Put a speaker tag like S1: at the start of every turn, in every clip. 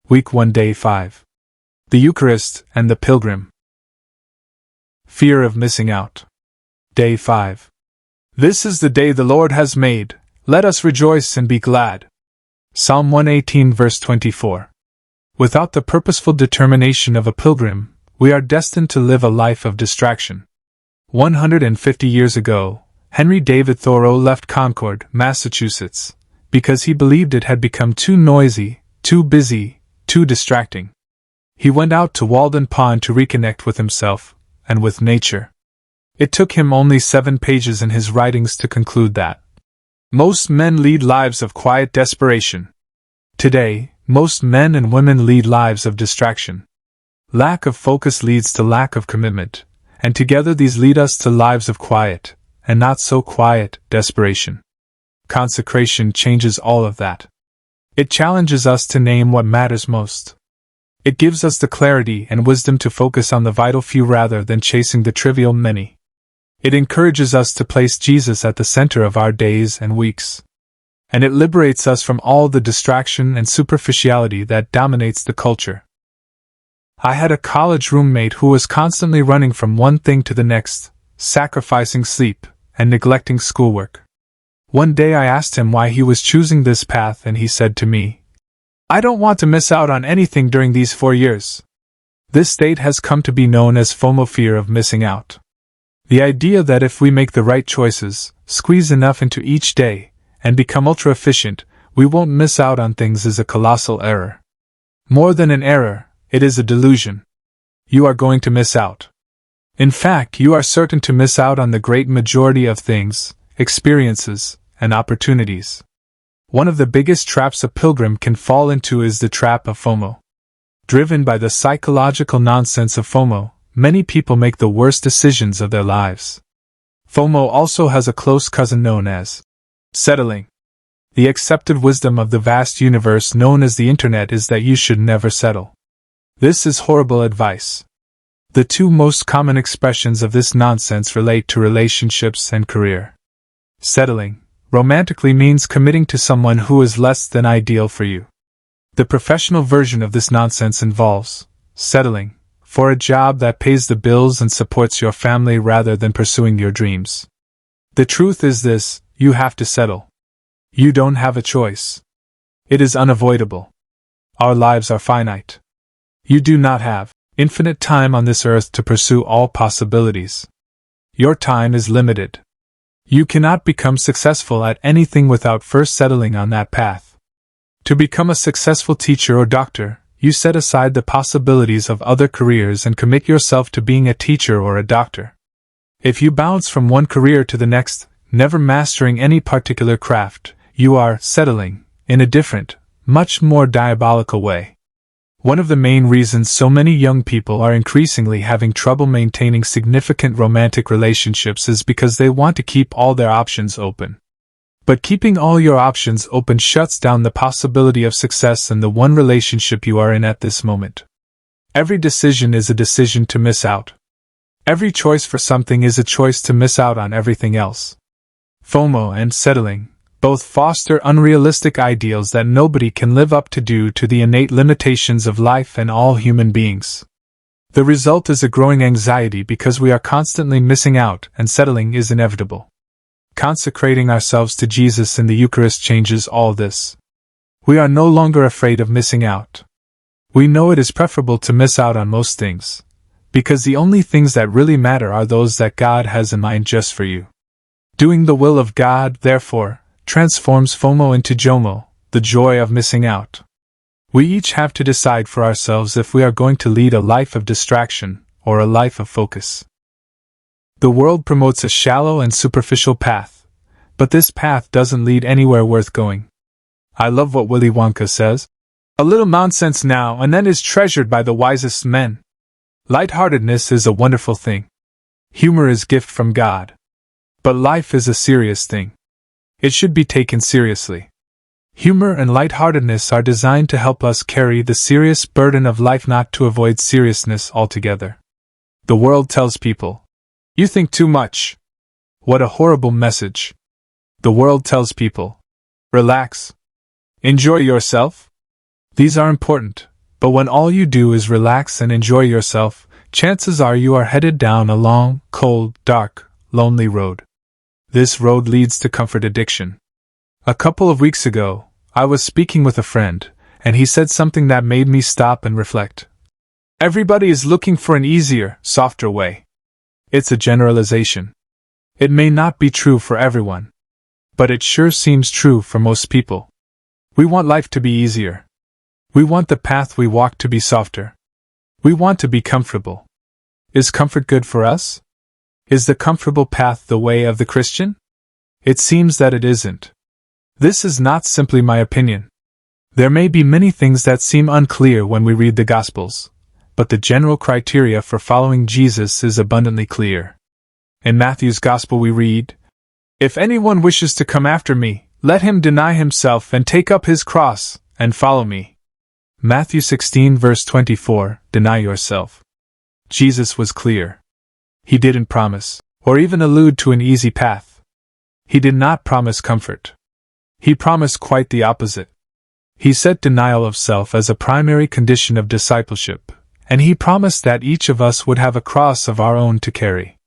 S1: Week 1, Day 5. The Eucharist and the Pilgrim. Fear of missing out. Day 5. This is the day the Lord has made, let us rejoice and be glad. Psalm 118 verse 24. Without the purposeful determination of a pilgrim, we are destined to live a life of distraction. 150 years ago, Henry David Thoreau left Concord, Massachusetts, because he believed it had become too noisy, too busy, too distracting. He went out to Walden Pond to reconnect with himself, and with nature. It took him only 7 pages in his writings to conclude that most men lead lives of quiet desperation. Today, most men and women lead lives of distraction. Lack of focus leads to lack of commitment, and together these lead us to lives of quiet, and not so quiet, desperation. Consecration changes all of that. It challenges us to name what matters most. It gives us the clarity and wisdom to focus on the vital few rather than chasing the trivial many. It encourages us to place Jesus at the center of our days and weeks. And it liberates us from all the distraction and superficiality that dominates the culture. I had a college roommate who was constantly running from one thing to the next, sacrificing sleep and neglecting schoolwork. One day I asked him why he was choosing this path, and he said to me, "I don't want to miss out on anything during these 4 years." This state has come to be known as FOMO, fear of missing out. The idea that if we make the right choices, squeeze enough into each day, and become ultra-efficient, we won't miss out on things is a colossal error. More than an error, it is a delusion. You are going to miss out. In fact, you are certain to miss out on the great majority of things, experiences, and opportunities. One of the biggest traps a pilgrim can fall into is the trap of FOMO. Driven by the psychological nonsense of FOMO, many people make the worst decisions of their lives. FOMO also has a close cousin known as settling. The accepted wisdom of the vast universe known as the Internet is that you should never settle. This is horrible advice. The 2 most common expressions of this nonsense relate to relationships and career. Settling, romantically, means committing to someone who is less than ideal for you. The professional version of this nonsense involves settling for a job that pays the bills and supports your family rather than pursuing your dreams. The truth is this: you have to settle. You don't have a choice. It is unavoidable. Our lives are finite. You do not have infinite time on this earth to pursue all possibilities. Your time is limited. You cannot become successful at anything without first settling on that path. To become a successful teacher or doctor, you set aside the possibilities of other careers and commit yourself to being a teacher or a doctor. If you bounce from one career to the next, never mastering any particular craft, you are settling, in a different, much more diabolical way. One of the main reasons so many young people are increasingly having trouble maintaining significant romantic relationships is because they want to keep all their options open. But keeping all your options open shuts down the possibility of success in the one relationship you are in at this moment. Every decision is a decision to miss out. Every choice for something is a choice to miss out on everything else. FOMO and settling both foster unrealistic ideals that nobody can live up to due to the innate limitations of life and all human beings. The result is a growing anxiety because we are constantly missing out, and settling is inevitable. Consecrating ourselves to Jesus in the Eucharist changes all this. We are no longer afraid of missing out. We know it is preferable to miss out on most things, because the only things that really matter are those that God has in mind just for you. Doing the will of God, therefore, transforms FOMO into JOMO, the joy of missing out. We each have to decide for ourselves if we are going to lead a life of distraction or a life of focus. The world promotes a shallow and superficial path, but this path doesn't lead anywhere worth going. I love what Willy Wonka says: "A little nonsense now and then is treasured by the wisest men." Lightheartedness is a wonderful thing. Humor is a gift from God. But life is a serious thing. It should be taken seriously. Humor and lightheartedness are designed to help us carry the serious burden of life, not to avoid seriousness altogether. The world tells people, "You think too much." What a horrible message. The world tells people, "Relax. Enjoy yourself." These are important, But when all you do is relax and enjoy yourself, chances are you are headed down a long, cold, dark, lonely road. This road leads to comfort addiction. A couple of weeks ago, I was speaking with a friend, and he said something that made me stop and reflect. Everybody is looking for an easier, softer way. It's a generalization. It may not be true for everyone, but it sure seems true for most people. We want life to be easier. We want the path we walk to be softer. We want to be comfortable. Is comfort good for us? Is the comfortable path the way of the Christian? It seems that it isn't. This is not simply my opinion. There may be many things that seem unclear when we read the Gospels, but the general criteria for following Jesus is abundantly clear. In Matthew's Gospel we read, "If anyone wishes to come after me, let him deny himself and take up his cross, and follow me." Matthew 16 verse 24, deny yourself. Jesus was clear. He didn't promise, or even allude to an easy path. He did not promise comfort. He promised quite the opposite. He set denial of self as a primary condition of discipleship, and he promised that each of us would have a cross of our own to carry.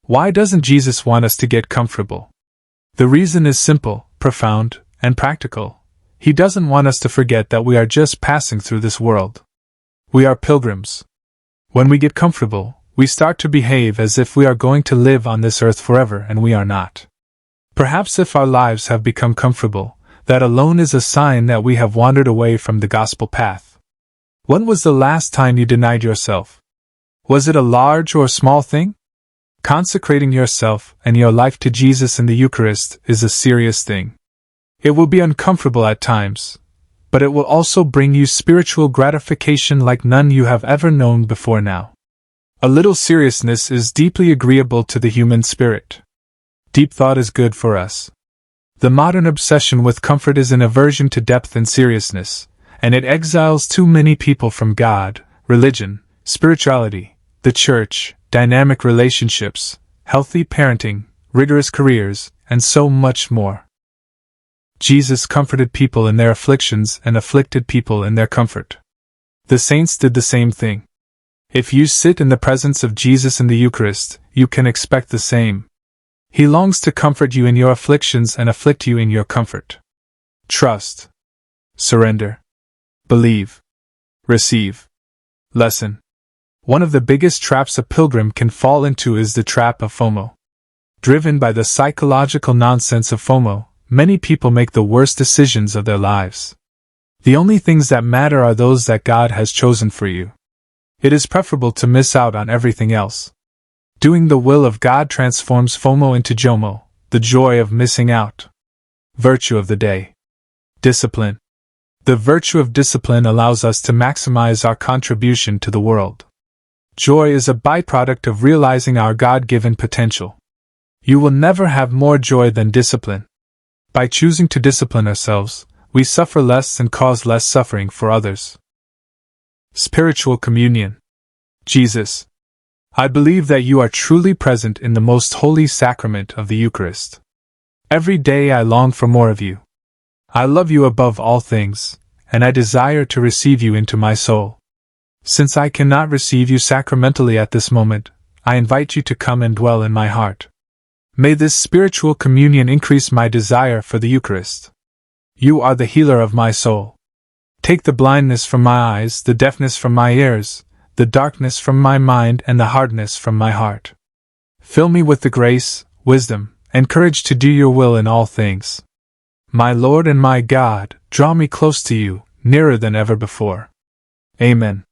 S1: Why doesn't Jesus want us to get comfortable? The reason is simple, profound, and practical. He doesn't want us to forget that we are just passing through this world. We are pilgrims. When we get comfortable, we start to behave as if we are going to live on this earth forever, and we are not. Perhaps if our lives have become comfortable, that alone is a sign that we have wandered away from the gospel path. When was the last time you denied yourself? Was it a large or small thing? Consecrating yourself and your life to Jesus in the Eucharist is a serious thing. It will be uncomfortable at times, but it will also bring you spiritual gratification like none you have ever known before now. A little seriousness is deeply agreeable to the human spirit. Deep thought is good for us. The modern obsession with comfort is an aversion to depth and seriousness, and it exiles too many people from God, religion, spirituality, the church, dynamic relationships, healthy parenting, rigorous careers, and so much more. Jesus comforted people in their afflictions and afflicted people in their comfort. The saints did the same thing. If you sit in the presence of Jesus in the Eucharist, you can expect the same. He longs to comfort you in your afflictions and afflict you in your comfort. Trust. Surrender. Believe. Receive. Lesson. One of the biggest traps a pilgrim can fall into is the trap of FOMO. Driven by the psychological nonsense of FOMO, many people make the worst decisions of their lives. The only things that matter are those that God has chosen for you. It is preferable to miss out on everything else. Doing the will of God transforms FOMO into JOMO, the joy of missing out. Virtue of the day. Discipline. The virtue of discipline allows us to maximize our contribution to the world. Joy is a byproduct of realizing our God-given potential. You will never have more joy than discipline. By choosing to discipline ourselves, we suffer less and cause less suffering for others. Spiritual communion. Jesus. I believe that you are truly present in the most holy sacrament of the Eucharist. Every day I long for more of you. I love you above all things, and I desire to receive you into my soul. Since I cannot receive you sacramentally at this moment, I invite you to come and dwell in my heart. May this spiritual communion increase my desire for the Eucharist. You are the healer of my soul. Take the blindness from my eyes, the deafness from my ears, the darkness from my mind, and the hardness from my heart. Fill me with the grace, wisdom, and courage to do your will in all things. My Lord and my God, draw me close to you, nearer than ever before. Amen.